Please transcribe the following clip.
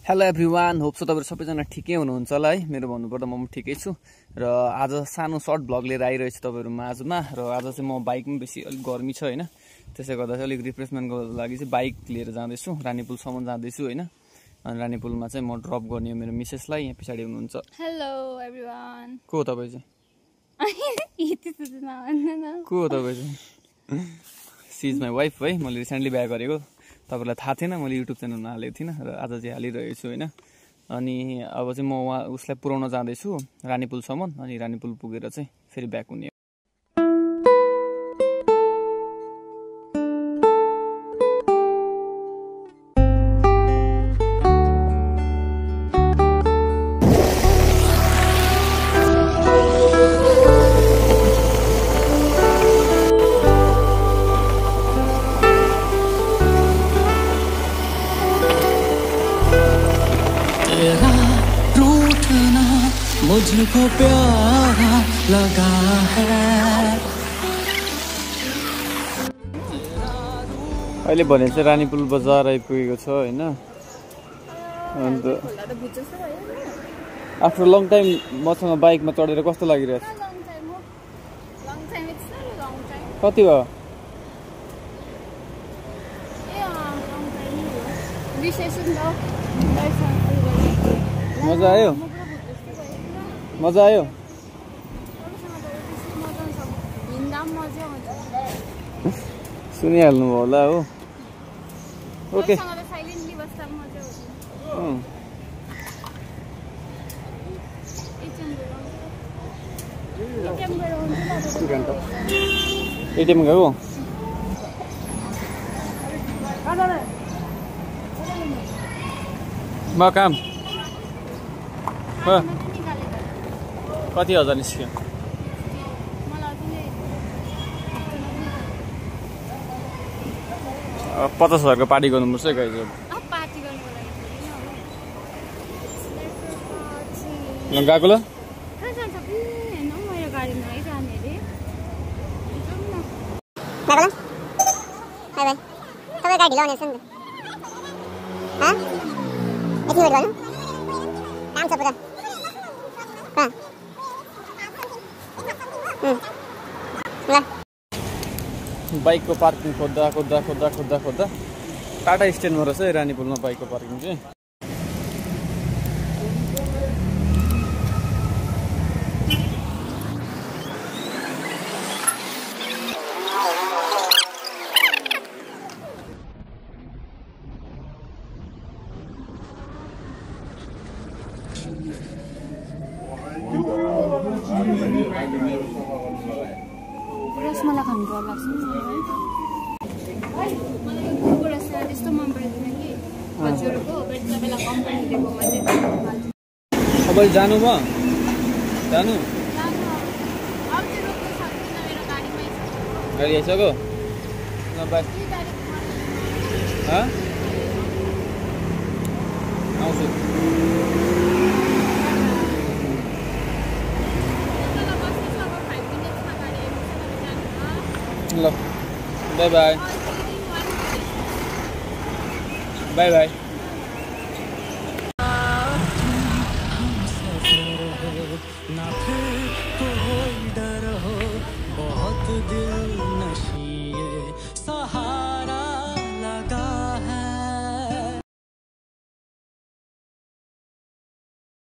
Hello everyone, hope so तपाईहरु सबैजना ठिकै हुनुहुन्छ होला है। मेरो भन्नुपर्दा म ठिकै छु र आज सानो सर्ट भ्लग लिएर आइरहेछु तपाईहरु माझमा। र आज चाहिँ म बाइकमा बेसी अलि गर्मी छ हैन, त्यसै गर्दा चाहिँ अलि रिफ्रेशमेन्टको लागि चाहिँ बाइक लिएर जाँदैछु, रानीपुलसम्म जाँदैछु हैन। अनि रानीपुलमा चाहिँ म ड्रप गर्ने हो मेरो मिसेसलाई। यहाँ पछाडी हुनुहुन्छ। Hello everyone. को तपाई चाहिँ? को हो तपाई चाहिँ? सी इज माई वाइफ है। मैले रिसेन्टली बिहे गरेको, तपाईलाई थाहा थिएन। मैले युट्युब च्यानलमा हालेको थिइनँ र आज चाहिँ हालिरहेको छु हैन। अनि अब चाहिँ म उसलाई पुर्याउन जाँदैछु रानीपुलसम्म। अनि रानीपुल पुगेर चाहिँ फेरि ब्याक हुने। मुझको प्यारा लगा है। अहिले भने चाहिँ रानीपुल बजार आइपुगेको छ हैन। अन्त आफ्टर लङ टाइम मसँग बाइकमा चढेर कस्तो लागिरहेछ? कति भयो? मजा आयो? मजा आयो? सुनिहाल्नु भयो होला हो। ओके एटिएम गयो। म काम कति हजार निस्क्यो? 50,000 को पार्टी गर्नुपर्छ है गाइज। गएको ल बाइक को पार्किङ खोज्दा खोज्दा खोज्दा खोज्दा खोज्दा टाटा स्ट्यान्डमा रहेछ है रानीपुलमा बाइक को पार्किङ चाहिँ। रसमलाई खानु डर लाग्छ मलाई रसमलाई त्यस्तो मन पर्दैन कि हजुरको बट तपाईँलाई कम्पनी दिएको मात्रै। अब जानु म जानु गाडी आइसक्यो ल बाइ। आउँछु ल बाई बाई बाई बाई।